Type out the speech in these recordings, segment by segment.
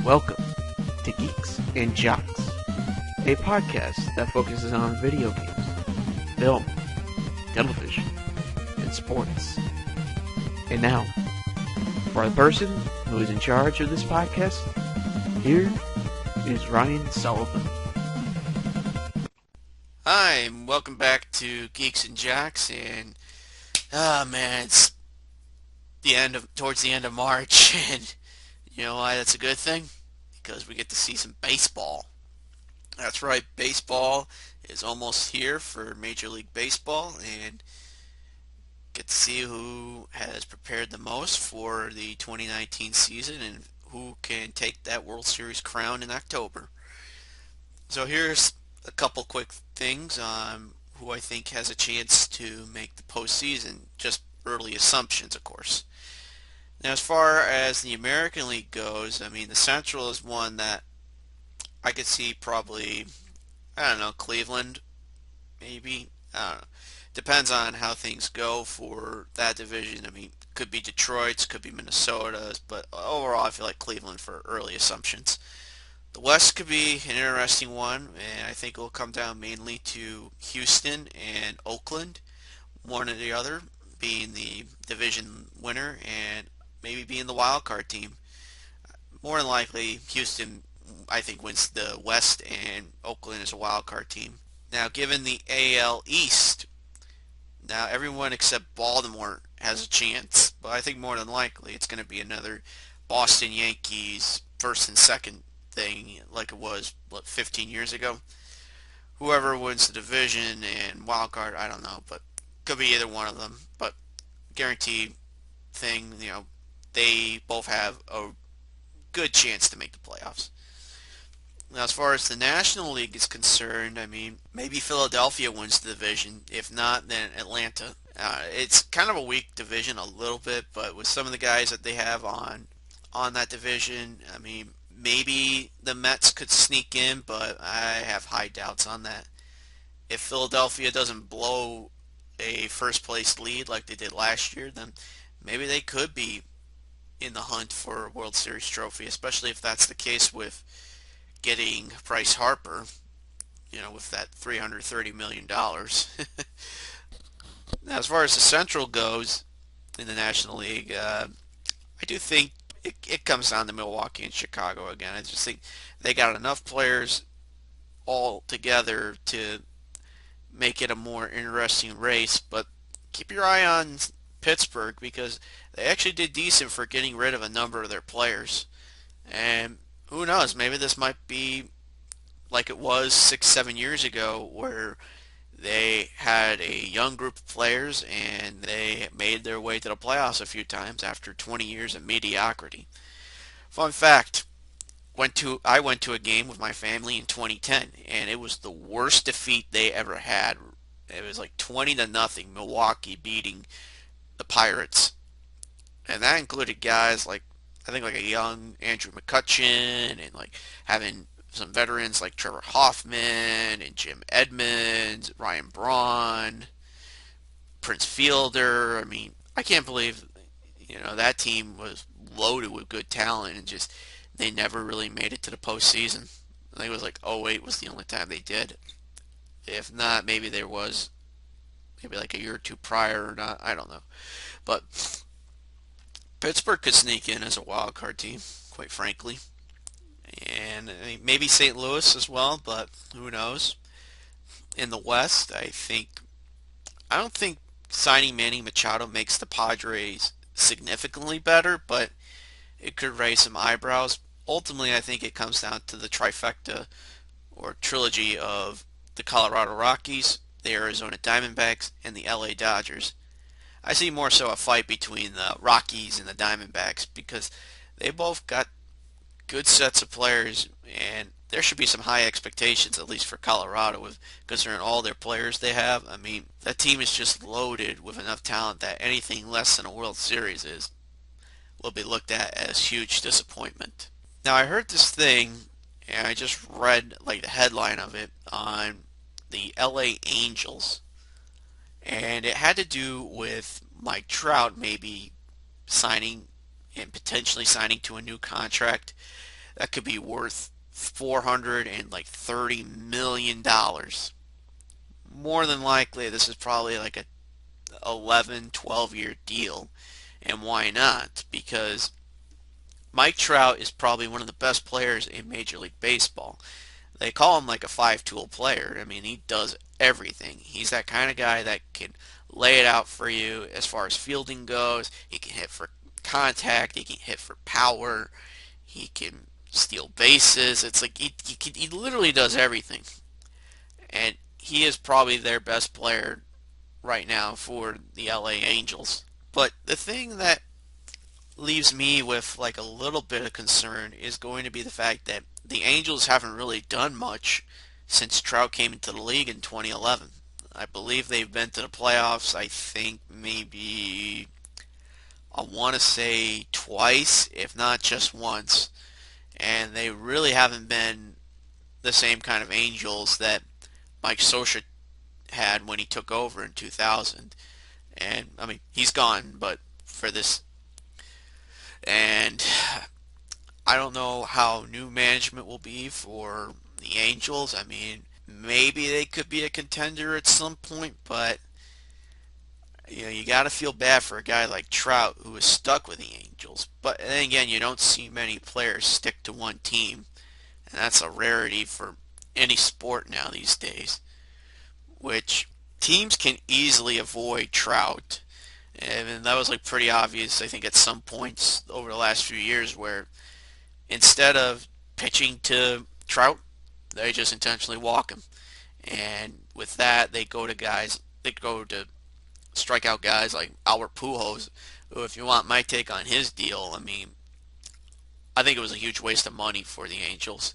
Welcome to Geeks and Jocks, a podcast that focuses on video games, film, television, and sports. And now, for the person who is in charge of this podcast, here is Ryan Sullivan. Hi, and welcome back to Geeks and Jocks, and man, it's towards the end of March, and you know why that's a good thing? Because we get to see some baseball. That's right, baseball is almost here for Major League Baseball, and get to see who has prepared the most for the 2019 season and who can take that World Series crown in October. So here's a couple quick things on who I think has a chance to make the postseason. Just early assumptions, of course. Now, as far as the American League goes, I mean, the Central is one that I could see probably, I don't know, Cleveland, maybe. I don't know. Depends on how things go for that division. I mean, could be Detroit's, could be Minnesota's, but overall I feel like Cleveland for early assumptions. The West could be an interesting one, and I think it will come down mainly to Houston and Oakland, one or the other being the division winner and maybe being the wild card team. More than likely, Houston, I think, wins the West, and Oakland is a wild card team. Now, given the AL East, now everyone except Baltimore has a chance, but I think more than likely it's going to be another Boston Yankees first and second thing like it was, 15 years ago. Whoever wins the division and wild card, I don't know, but could be either one of them. But guaranteed thing, they both have a good chance to make the playoffs. Now, as far as the National League is concerned, I mean, maybe Philadelphia wins the division. If not, then Atlanta. It's kind of a weak division a little bit, but with some of the guys that they have on that division, I mean, maybe the Mets could sneak in, but I have high doubts on that. If Philadelphia doesn't blow a first place lead like they did last year, then maybe they could be in the hunt for a World Series trophy, especially if that's the case with getting Bryce Harper, with that $330 million. Now, as far as the Central goes in the National League, I do think it comes down to Milwaukee and Chicago again. I just think they got enough players all together to make it a more interesting race, but keep your eye on Pittsburgh because they actually did decent for getting rid of a number of their players. And who knows, maybe this might be like it was 6, 7 years ago where they had a young group of players and they made their way to the playoffs a few times after 20 years of mediocrity. Fun fact, I went to a game with my family in 2010 and it was the worst defeat they ever had. It was like 20-0 Milwaukee beating the Pirates. And that included guys like, I think like a young Andrew McCutchen and like having some veterans like Trevor Hoffman and Jim Edmonds, Ryan Braun, Prince Fielder. I mean, I can't believe, that team was loaded with good talent and just they never really made it to the postseason. I think it was like '08 was the only time they did. If not, maybe there was maybe like a year or two prior or not. I don't know. But Pittsburgh could sneak in as a wild card team, quite frankly. And I mean, maybe St. Louis as well, but who knows? In the West, I don't think signing Manny Machado makes the Padres significantly better, but it could raise some eyebrows. Ultimately, I think it comes down to the trifecta or trilogy of the Colorado Rockies, the Arizona Diamondbacks, and the LA Dodgers. I see more so a fight between the Rockies and the Diamondbacks because they both got good sets of players, and there should be some high expectations, at least for Colorado, with considering all their players they have. I mean, that team is just loaded with enough talent that anything less than a World Series will be looked at as huge disappointment. Now, I heard this thing, and I just read like the headline of it on the LA Angels, and it had to do with Mike Trout maybe signing and potentially signing to a new contract. that could be worth $430 million. More than likely, this is probably like a 11, 12-year deal. And why not? Because Mike Trout is probably one of the best players in Major League Baseball. They call him like a five-tool player. I mean, he does everything. He's that kind of guy that can lay it out for you as far as fielding goes. He can hit for contact. He can hit for power. He can steal bases. It's like he literally does everything. And he is probably their best player right now for the LA Angels. But the thing that leaves me with like a little bit of concern is going to be the fact that the Angels haven't really done much since Trout came into the league in 2011. I believe they've been to the playoffs, I think maybe, I want to say twice, if not just once. And they really haven't been the same kind of Angels that Mike Scioscia had when he took over in 2000. And, I mean, he's gone, but for this. And I don't know how new management will be for the Angels. I mean, maybe they could be a contender at some point, but you got to feel bad for a guy like Trout who is stuck with the Angels. But then again, you don't see many players stick to one team, and that's a rarity for any sport now these days. Which teams can easily avoid Trout, and that was like pretty obvious. I think at some points over the last few years where instead of pitching to Trout, they just intentionally walk him. And with that, they go to strike out guys like Albert Pujols, who, if you want my take on his deal, I mean, I think it was a huge waste of money for the Angels.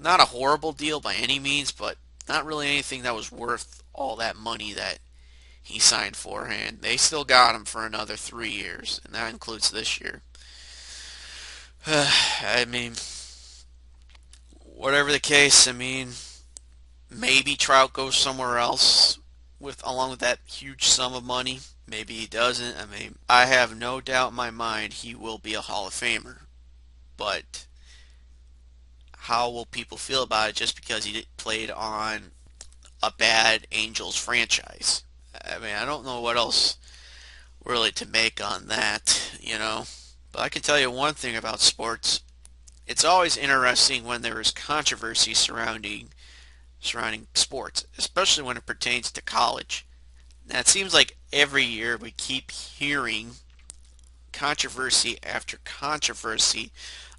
Not a horrible deal by any means, but not really anything that was worth all that money that he signed for. And they still got him for another 3 years, and that includes this year. I mean, whatever the case, I mean, maybe Trout goes somewhere else with along with that huge sum of money. Maybe he doesn't. I mean, I have no doubt in my mind he will be a Hall of Famer. But how will people feel about it just because he played on a bad Angels franchise? I mean, I don't know what else really to make on that. But I can tell you one thing about sports. It's always interesting when there is controversy surrounding sports, especially when it pertains to college. Now, it seems like every year we keep hearing controversy after controversy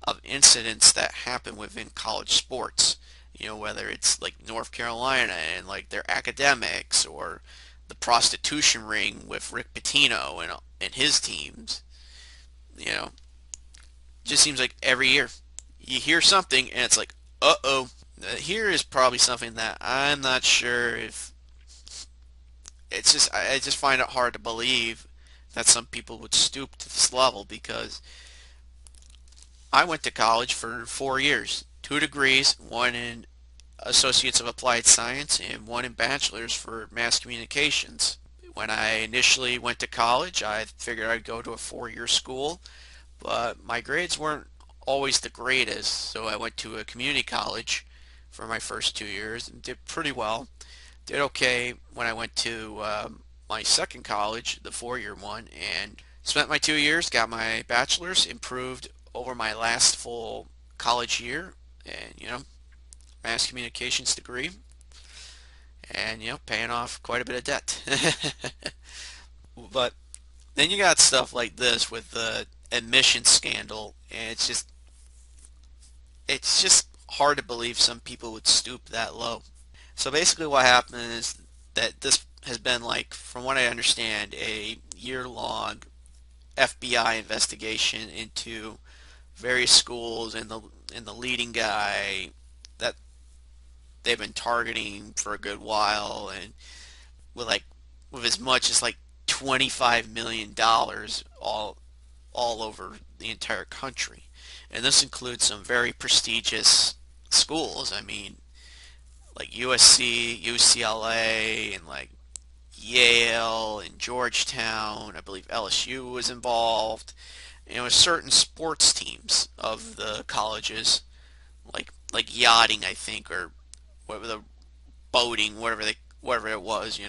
of incidents that happen within college sports. Whether it's like North Carolina and like their academics, or the prostitution ring with Rick Pitino and his teams. It just seems like every year you hear something and it's like, uh-oh. Here is probably something that I'm not sure if I just find it hard to believe that some people would stoop to this level, because I went to college for 4 years, 2 degrees, one in Associates of Applied Science and one in Bachelor's for Mass Communications. When I initially went to college, I figured I'd go to a 4-year school, but my grades weren't always the greatest, so I went to a community college for my first 2 years and did pretty well. Did okay when I went to my second college, the 4-year one, and spent my 2 years, got my bachelor's, improved over my last full college year, and mass communications degree, and paying off quite a bit of debt. But then you got stuff like this with the admission scandal, and it's just hard to believe some people would stoop that low. So basically what happened is that this has been, like, from what I understand, a year-long FBI investigation into various schools and the leading guy that they've been targeting for a good while, and with as much as like $25 million all over the entire country. And this includes some very prestigious schools. I mean, like USC, UCLA, and like Yale and Georgetown. I believe LSU was involved. And it was certain sports teams of the colleges, like yachting, I think, or whatever, the boating, whatever it was.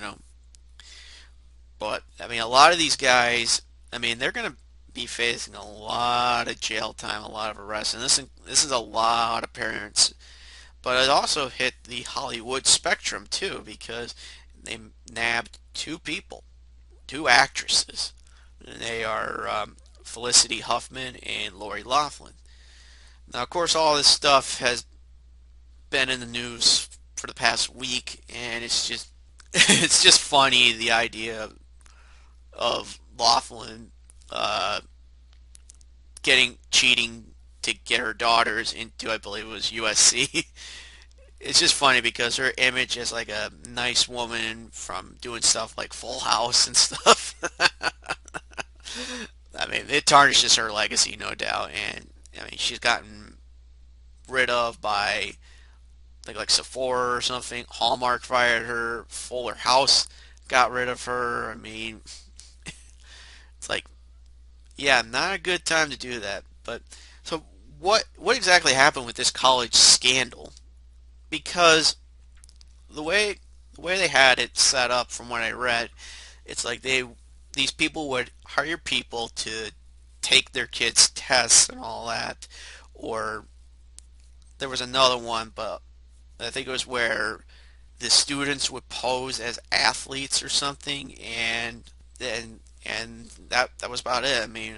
But I mean, a lot of these guys, I mean, they're going to be facing a lot of jail time, a lot of arrests, and this is a lot of parents. But it also hit the Hollywood spectrum too, because they nabbed two people, two actresses. And they are Felicity Huffman and Lori Loughlin. Now, of course, all this stuff has been in the news for the past week, and it's just it's just funny, the idea of Laughlin uh, getting cheating to get her daughters into, I believe it was USC. It's just funny because her image as like a nice woman from doing stuff like Full House and stuff. I mean, it tarnishes her legacy, no doubt. And I mean, she's gotten rid of by, I think, like Sephora or something. Hallmark fired her. Fuller House got rid of her. I mean, it's like, yeah, not a good time to do that. But so what exactly happened with this college scandal? Because the way the way they had it set up, from what I read, it's like these people would hire people to take their kids' tests and all that, or there was another one, but I think it was where the students would pose as athletes or something, and that was about it. I mean,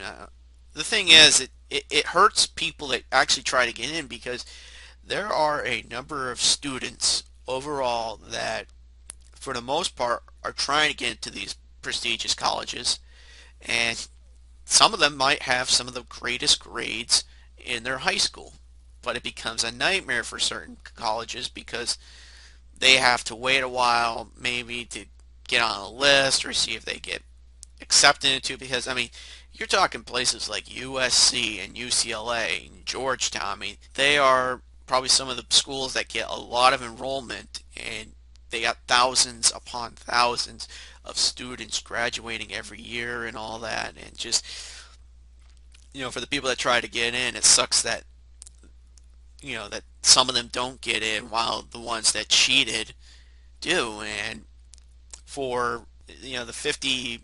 the thing is, it hurts people that actually try to get in, because there are a number of students overall that, for the most part, are trying to get into these prestigious colleges, and some of them might have some of the greatest grades in their high school, but it becomes a nightmare for certain colleges because they have to wait a while maybe to get on a list or see if they get accepted into, because I mean, you're talking places like USC and UCLA and Georgetown. I mean, they are probably some of the schools that get a lot of enrollment, and they got thousands upon thousands of students graduating every year and all that. And just, for the people that try to get in, it sucks that, that some of them don't get in while the ones that cheated do. And for, the 50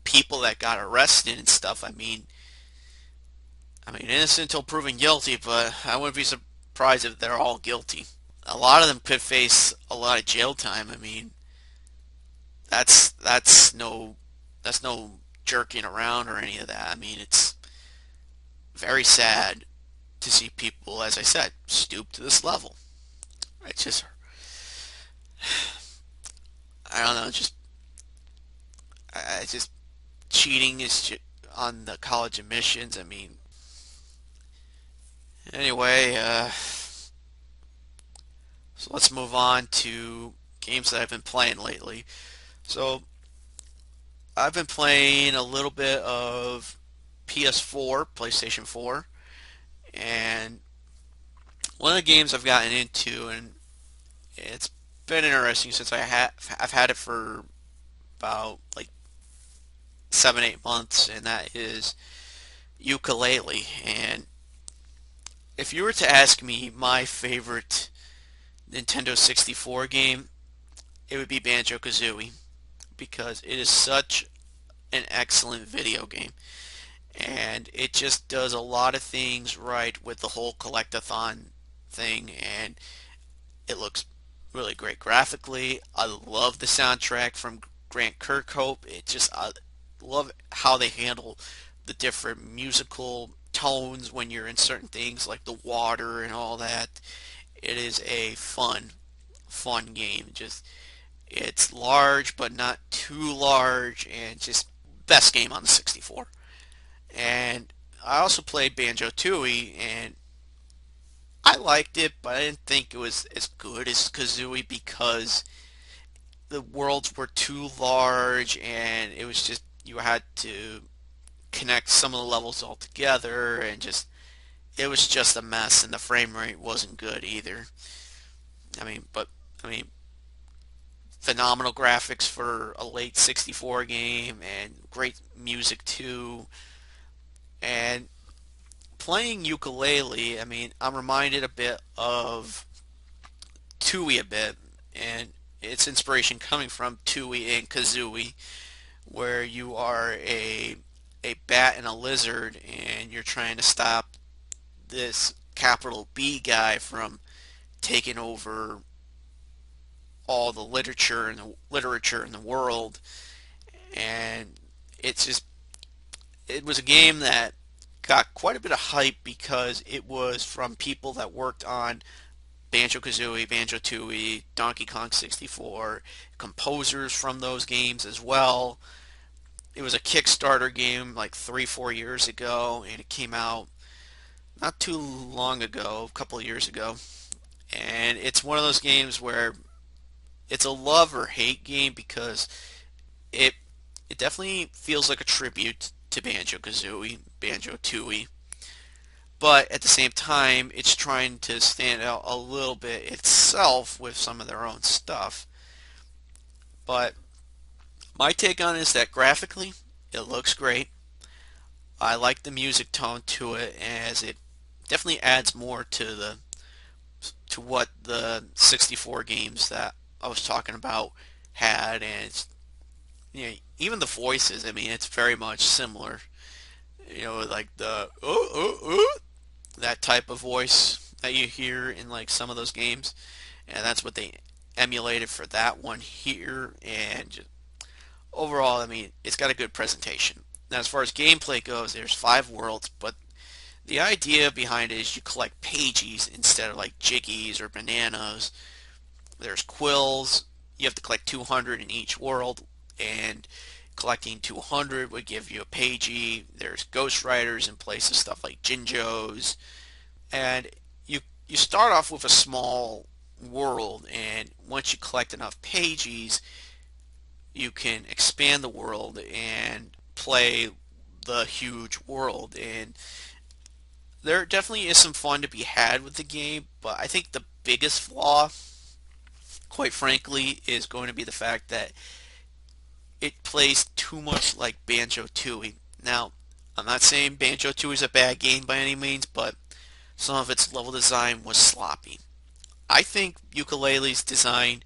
people that got arrested and stuff, I mean, innocent until proven guilty, but I wouldn't be surprised if they're all guilty. A lot of them could face a lot of jail time. I mean, that's no jerking around or any of that. I mean, it's very sad to see people, as I said, stoop to this level. It's just, I don't know, just cheating is on the college admissions. I mean, anyway, so let's move on to games that I've been playing lately. So I've been playing a little bit of PS4, PlayStation 4, and one of the games I've gotten into, and it's been interesting since I've had it for about like 7-8 months, and that is ukulele. And if you were to ask me my favorite Nintendo 64 game, it would be Banjo-Kazooie, because it is such an excellent video game. And it just does a lot of things right with the whole collectathon thing, and it looks really great graphically. I love the soundtrack from Grant Kirkhope. I love how they handle the different musical tones when you're in certain things like the water and all that. It is a fun game. Just, it's large but not too large, and just best game on the 64. And I also played Banjo-Tooie, and I liked it, but I didn't think it was as good as Kazooie, because the worlds were too large, and it was just, you had to connect some of the levels all together, and just, it was just a mess, and the frame rate wasn't good either. I mean, phenomenal graphics for a late 64 game, and great music too. And playing ukulele, I mean, I'm reminded a bit of Tui a bit, and its inspiration coming from Tui and Kazooie, where you are a bat and a lizard, and you're trying to stop this capital B guy from taking over all the literature in the world. And it's just it was a game that got quite a bit of hype because it was from people that worked on Banjo-Kazooie, Banjo-Tooie, Donkey Kong 64, composers from those games as well. It was a Kickstarter game like 3, 4 years ago, and it came out not too long ago, a couple of years ago. And it's one of those games where it's a love or hate game because it it definitely feels like a tribute to Banjo-Kazooie, Banjo-Tooie, but at the same time, it's trying to stand out a little bit itself with some of their own stuff. But my take on it is that graphically, it looks great. I like the music tone to it as it definitely adds more to what the 64 games that I was talking about had, and it's, even the voices. I mean, it's very much similar. Like the that type of voice that you hear in like some of those games, and that's what they emulated for that one here. And just, overall, I mean, it's got a good presentation. Now, as far as gameplay goes, there's 5 worlds, but the idea behind it is you collect pages instead of like jiggies or bananas. There's quills. You have to collect 200 in each world, and collecting 200 would give you a pagey. There's ghost riders in places, stuff like Jinjos, and you start off with a small world, and once you collect enough pages, you can expand the world and play the huge world. And there definitely is some fun to be had with the game, but I think the biggest flaw, quite frankly, is going to be the fact that it plays too much like Banjo-Tooie. Now, I'm not saying Banjo-Tooie is a bad game by any means, but some of its level design was sloppy. I think Ukulele's design,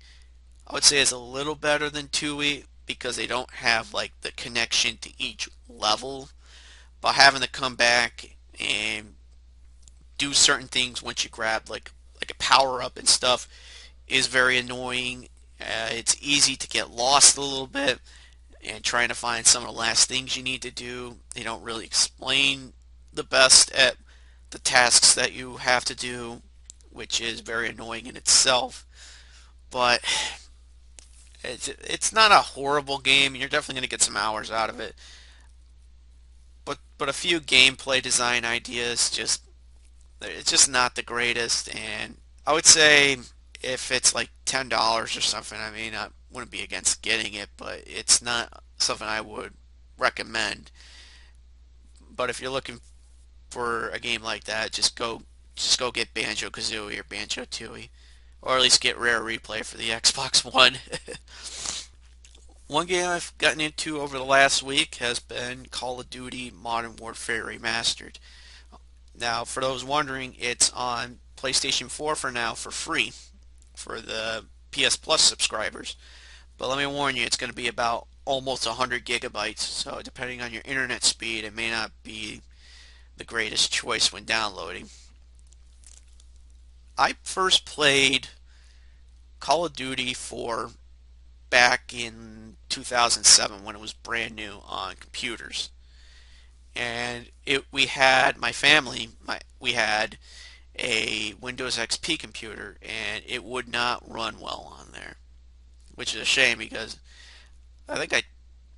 I would say, is a little better than Tooie because they don't have like the connection to each level. But having to come back and do certain things once you grab like a power up and stuff is very annoying. It's easy to get lost a little bit and trying to find some of the last things you need to do. They don't really explain the best at the tasks that you have to do, which is very annoying in itself. But it's not a horrible game. You're definitely going to get some hours out of it. But a few gameplay design ideas just it's just not the greatest. And I would say if it's like $10 or something, I mean, I wouldn't be against getting it, but it's not something I would recommend. But if you're looking for a game like that, just go get Banjo Kazooie or Banjo Tooie, or at least get Rare Replay for the Xbox One. One game I've gotten into over the last week has been Call of Duty Modern Warfare Remastered. Now, for those wondering, it's on PlayStation 4 for now for free for the PS Plus subscribers. But let me warn you, it's going to be about almost 100 gigabytes, so depending on your internet speed, it may not be the greatest choice when downloading. I first played Call of Duty 4 back in 2007 when it was brand new on computers. And we had my family, we had a Windows XP computer, and it would not run well on there, which is a shame because I think I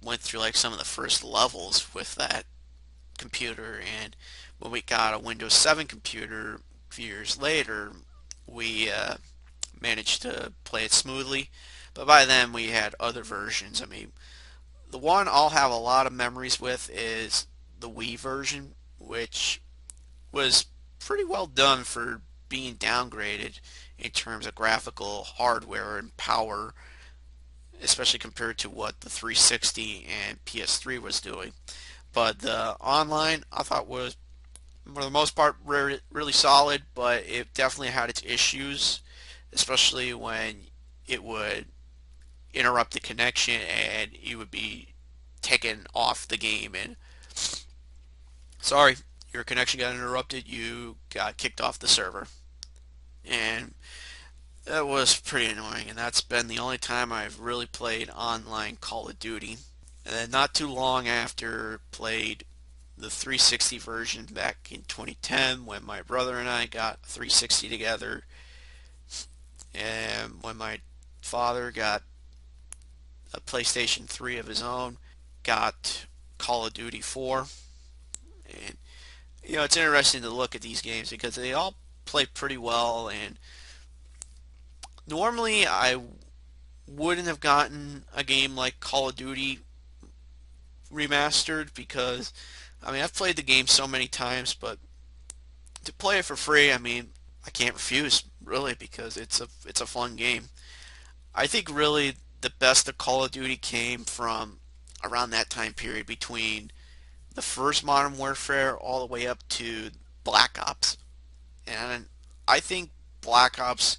went through like some of the first levels with that computer, and when we got a Windows 7 computer a few years later, we managed to play it smoothly. But by then we had other versions. I mean, the one I'll have a lot of memories with is the Wii version, which was pretty well done for being downgraded in terms of graphical hardware and power, especially compared to what the 360 and PS3 was doing. But the online I thought was for the most part really solid, but it definitely had its issues, especially when it would interrupt the connection and you would be taken off the game and sorry, your connection got interrupted, you got kicked off the server. And that was pretty annoying, and that's been the only time I've really played online Call of Duty. And then not too long after, played the 360 version back in 2010 when my brother and I got 360 together, and when my father got a PlayStation 3 of his own, got Call of Duty 4. And it's interesting to look at these games because they all play pretty well, and normally I wouldn't have gotten a game like Call of Duty remastered because I've played the game so many times, but to play it for free, I can't refuse really because it's a fun game. I think really the best of Call of Duty came from around that time period between the first Modern Warfare all the way up to Black Ops. And I think Black Ops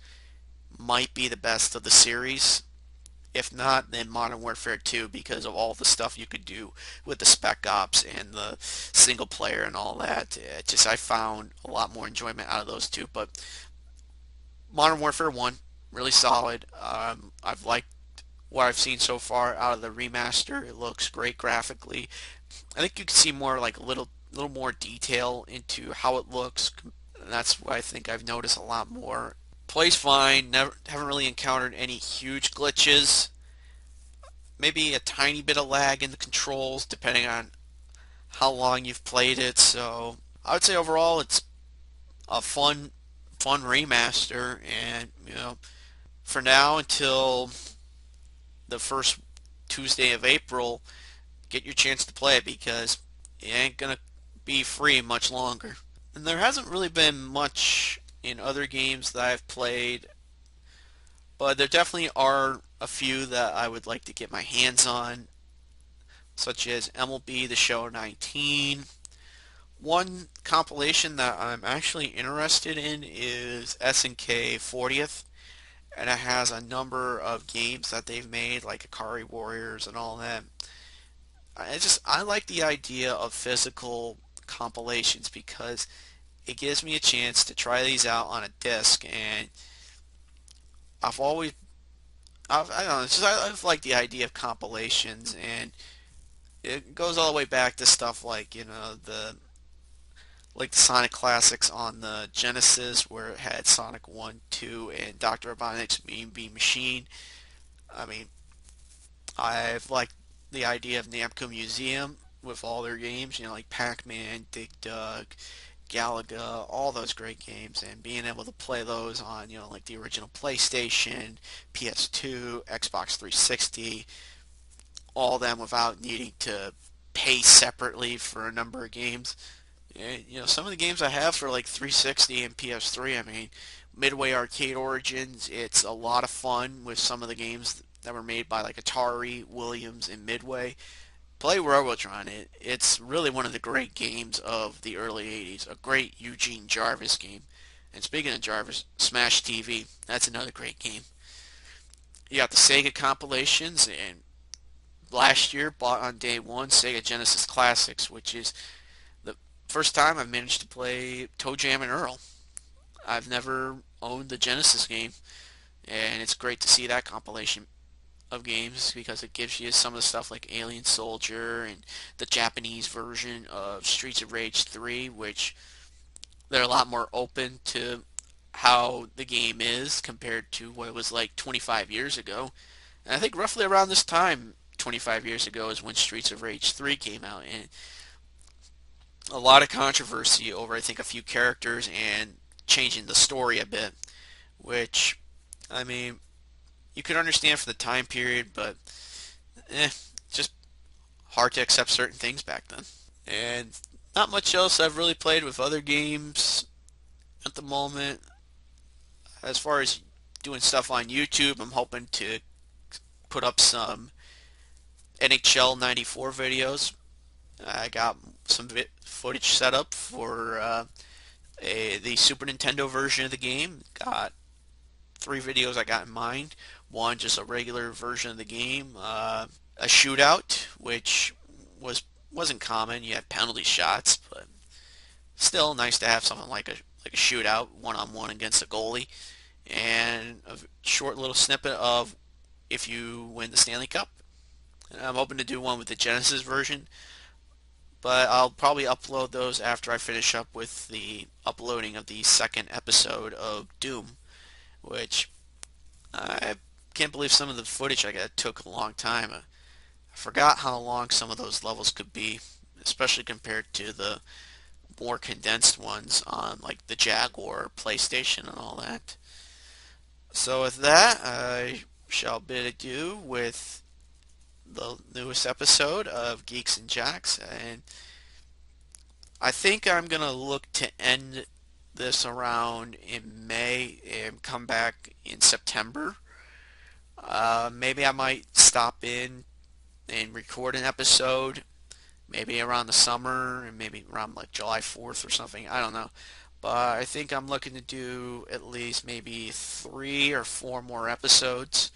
might be the best of the series. If not, then Modern Warfare 2 because of all the stuff you could do with the Spec Ops and the single player and all that. I found a lot more enjoyment out of those two. But Modern Warfare 1, really solid. I've liked what I've seen so far out of the remaster. It looks great graphically. I think you can see more like little more detail into how it looks. And that's what I think I've noticed a lot more. Plays fine. Never haven't really encountered any huge glitches. Maybe a tiny bit of lag in the controls depending on how long you've played it. So I would say overall it's a fun remaster, and for now until the first Tuesday of April, get your chance to play it because it ain't gonna be free much longer. And there hasn't really been much in other games that I've played, but there definitely are a few that I would like to get my hands on, such as MLB The Show 19. One compilation that I'm actually interested in is SNK 40th, and it has a number of games that they've made, like Akari Warriors and all that. I like the idea of physical compilations because it gives me a chance to try these out on a disc, and I've always I don't know, I've liked the idea of compilations, and it goes all the way back to stuff like the Sonic Classics on the Genesis, where it had Sonic 1, 2, and Dr. Robotnik's Mean Bean Machine. I mean, I've liked the idea of Namco Museum with all their games, like Pac-Man, Dig Dug, Galaga, all those great games, and being able to play those on, like the original PlayStation, PS2, Xbox 360, all them without needing to pay separately for a number of games. And, some of the games I have for like 360 and PS3, Midway Arcade Origins, it's a lot of fun with some of the games that were made by like Atari, Williams, and Midway. Play Robotron. It's really one of the great games of the early 80s. A great Eugene Jarvis game. And speaking of Jarvis, Smash TV. That's another great game. You got the Sega compilations, and last year bought on day one Sega Genesis Classics, which is the first time I've managed to play Toe Jam and Earl. I've never owned the Genesis game, and it's great to see that compilation of games because it gives you some of the stuff like Alien Soldier and the Japanese version of Streets of Rage 3, which they're a lot more open to how the game is compared to what it was like 25 years ago. And I think roughly around this time, 25 years ago, is when Streets of Rage 3 came out, and a lot of controversy over, I think, a few characters and changing the story a bit, which, you could understand for the time period, but just hard to accept certain things back then. And not much else I've really played with other games at the moment. As far as doing stuff on YouTube, I'm hoping to put up some NHL 94 videos. I got some footage set up for the Super Nintendo version of the game. Got three videos I got in mind. One, just a regular version of the game. A shootout, which wasn't common. You had penalty shots, but still nice to have something like a shootout, one-on-one against a goalie, and a short little snippet of if you win the Stanley Cup. And I'm hoping to do one with the Genesis version, but I'll probably upload those after I finish up with the uploading of the second episode of Doom, which I can't believe some of the footage I got took a long time. I forgot how long some of those levels could be, especially compared to the more condensed ones on like the Jaguar, PlayStation, and all that. So with that, I shall bid adieu with the newest episode of Geeks and Jocks, and I think I'm gonna look to end this around in May and come back in September. Maybe I might stop in and record an episode, maybe around the summer and maybe around like July 4th or something. I don't know. But I think I'm looking to do at least maybe 3 or 4 more episodes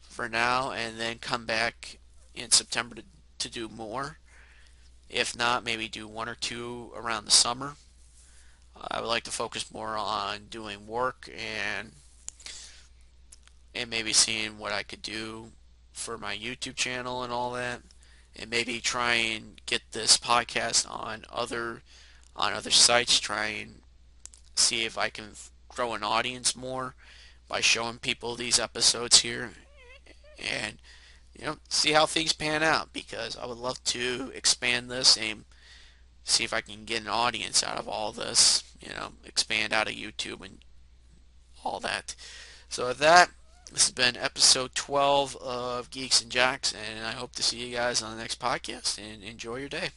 for now and then come back in September to do more. If not, maybe do 1 or 2 around the summer. I would like to focus more on doing work and maybe seeing what I could do for my YouTube channel and all that, and maybe try and get this podcast on other sites. Try and see if I can grow an audience more by showing people these episodes here, and see how things pan out. Because I would love to expand this and see if I can get an audience out of all this. Expand out of YouTube and all that. So with that, this has been episode 12 of Geeks and Jocks, and I hope to see you guys on the next podcast, and enjoy your day.